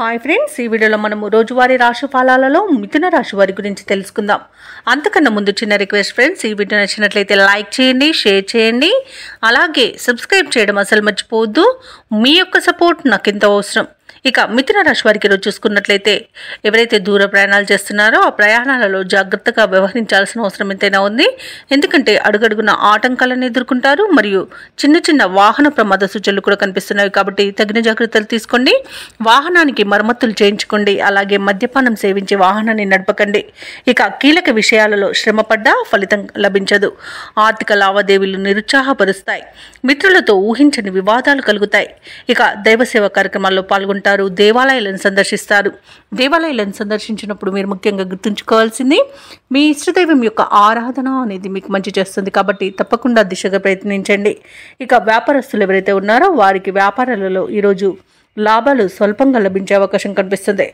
Hi friends, ఈ వీడియోలో మనము రోజువారీ రాశి ఫలాలలో మిథున రాశి వారి గురించి తెలుసుకుందాం. అంతకన్నా ముందు చిన్న రిక్వెస్ట్ ఫ్రెండ్స్, ఈ వీడియో నచ్చినట్లయితే లైక్ చేయండి, షేర్ చేయండి, అలాగే సబ్స్క్రైబ్ చేయడం అసలు మర్చిపోవద్దు. మీ యొక్క సపోర్ట్ నాకు ఎంతో అవసరం. ఇక మిథున రాశి వారికి ఈరోజు చూసుకున్నట్లయితే ఎవరైతే దూర ప్రయాణాలు చేస్తున్నారో ఆ ప్రయాణాలలో జాగ్రత్తగా వ్యవహరించాల్సిన అవసరం ఎంతైనా ఉంది. ఎందుకంటే అడుగడుగున ఆటంకాలను ఎదుర్కొంటారు మరియు చిన్న చిన్న వాహన ప్రమాద సూచనలు కూడా కనిపిస్తున్నాయి. కాబట్టి తగిన జాగ్రత్తలు తీసుకోండి. వాహనానికి మరమ్మతులు చేయించుకోండి. అలాగే మద్యపానం సేవించి వాహనాన్ని నడపకండి. ఇక కీలక విషయాలలో శ్రమపడ్డా ఫలితం లభించదు. ఆర్థిక లావాదేవీలు నిరుత్సాహపరుస్తాయి. మిత్రులతో ఊహించని వివాదాలు కలుగుతాయి. ఇక దైవసేవ కార్యక్రమాల్లో పాల్గొంటారు. దేవాలయాలను సందర్శిస్తారు. దేవాలయాలను సందర్శించినప్పుడు మీరు ముఖ్యంగా గుర్తుంచుకోవాల్సింది మీ ఇష్టదైవం యొక్క ఆరాధన అనేది మీకు మంచి చేస్తుంది. కాబట్టి తప్పకుండా దిశగా ప్రయత్నించండి. ఇక వ్యాపారస్తులు ఎవరైతే ఉన్నారో వారికి వ్యాపారాలలో ఈరోజు లాభాలు స్వల్పంగా లభించే అవకాశం కనిపిస్తుంది.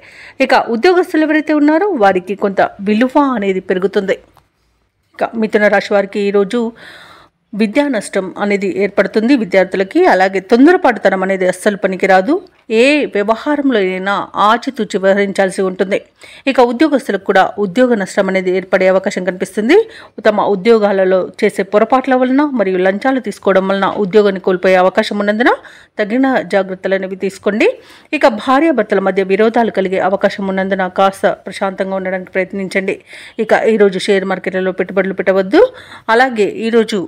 ఇక ఉద్యోగస్తులు ఎవరైతే ఉన్నారో వారికి కొంత విలువ అనేది పెరుగుతుంది. ఇక మిథున రాశి వారికి ఈరోజు విద్యా నష్టం అనేది ఏర్పడుతుంది విద్యార్థులకి. అలాగే తొందరపాటుతనం అనేది అస్సలు పనికిరాదు. ఏ వ్యవహారంలో అయినా ఆచితూచి వ్యవహరించాల్సి ఉంటుంది. ఇక ఉద్యోగస్తులకు కూడా ఉద్యోగ నష్టం అనేది ఏర్పడే అవకాశం కనిపిస్తుంది. తమ ఉద్యోగాలలో చేసే పొరపాట్ల వలన మరియు లంచాలు తీసుకోవడం వలన ఉద్యోగాన్ని కోల్పోయే అవకాశం ఉన్నందున తగిన జాగ్రత్తలు అనేవి తీసుకోండి. ఇక భార్యాభర్తల మధ్య విరోధాలు కలిగే అవకాశం ఉన్నందున కాస్త ప్రశాంతంగా ఉండడానికి ప్రయత్నించండి. ఇక ఈరోజు షేర్ మార్కెట్లలో పెట్టుబడులు పెట్టవద్దు. అలాగే ఈరోజు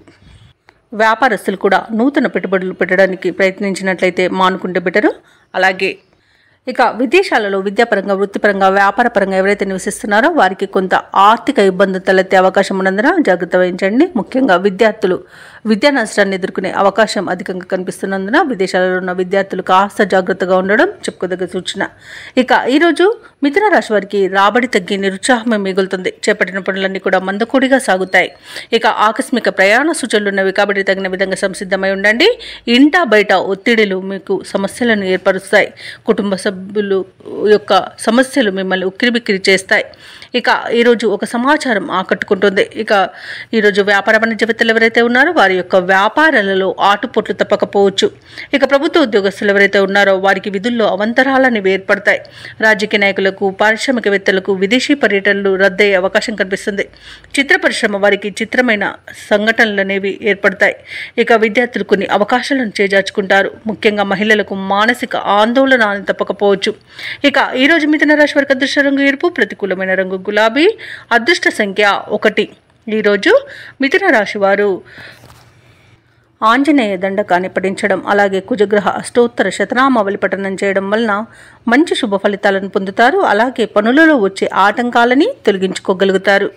వ్యాపారస్తులు కూడా నూతన పెట్టుబడులు పెట్టడానికి ప్రయత్నించినట్లయితే మానుకుంటే బెటరు. అలాగే ఇక విదేశాలలో విద్యాపరంగా, వృత్తిపరంగా, వ్యాపారపరంగా ఎవరైతే నివసిస్తున్నారో వారికి కొంత ఆర్థిక ఇబ్బందులు తలెత్తే అవకాశం ఉన్నందున జాగ్రత్త వహించండి. ముఖ్యంగా విద్యార్థులు విద్యా నష్టాన్ని ఎదుర్కొనే అవకాశం అధికంగా కనిపిస్తున్నందున విదేశాలలో ఉన్న విద్యార్థులు కాస్త జాగ్రత్తగా ఉండడం చెప్పుకోదగ్గ సూచన. ఇక ఈరోజు మిథున రాశి వారికి రాబడి తగ్గి నిరుత్సాహమే మిగులుతుంది. చేపట్టిన పనులన్నీ కూడా మందకొడిగా సాగుతాయి. ఇక ఆకస్మిక ప్రయాణ సూచనలు ఉన్నవి కాబట్టి తగిన విధంగా సంసిద్ధమై ఉండండి. ఇంటా బయట ఒత్తిడిలు మీకు సమస్యలను ఏర్పరుస్తాయి. కుటుంబ సభ్యులు యొక్క సమస్యలు మిమ్మల్ని ఉక్కిరిబిక్కిరి చేస్తాయి. ఇక ఈరోజు ఒక సమాచారం ఆకట్టుకుంటుంది. ఇక ఈరోజు వ్యాపార వాణిజ్యవేత్తలు ఎవరైతే ఉన్నారో వారి యొక్క వ్యాపారాలలో ఆటుపోట్లు తప్పకపోవచ్చు. ఇక ప్రభుత్వ ఉద్యోగస్తులు ఎవరైతే ఉన్నారో వారికి విధుల్లో అవంతరాలనేవి ఏర్పడతాయి. రాజకీయ నాయకులకు, పారిశ్రామికవేత్తలకు విదేశీ పర్యటనలు రద్దయ్యే అవకాశం కనిపిస్తుంది. చిత్ర పరిశ్రమ వారికి చిత్రమైన సంఘటనలు అనేవి ఏర్పడతాయి. ఇక విద్యార్థులు కొన్ని అవకాశాలను చేజార్చుకుంటారు. ముఖ్యంగా మహిళలకు మానసిక ఆందోళన తప్పకపోవచ్చు. ఇక ఈరోజు మిథున రాశి వారికి అదృష్ట రంగు ఎరుపు, ప్రతికూలమైన రంగు గులాబీ, అదృష్ట సంఖ్య 1. ఈరోజు మిథున రాశి వారు ఆంజనేయ దండకాన్ని పఠించడం, అలాగే కుజగ్రహ అష్టోత్తర శతనామావళి పఠనం చేయడం వలన మంచి శుభ ఫలితాలను పొందుతారు. అలాగే పనులలో వచ్చే ఆటంకాలని తొలగించుకోగలుగుతారు.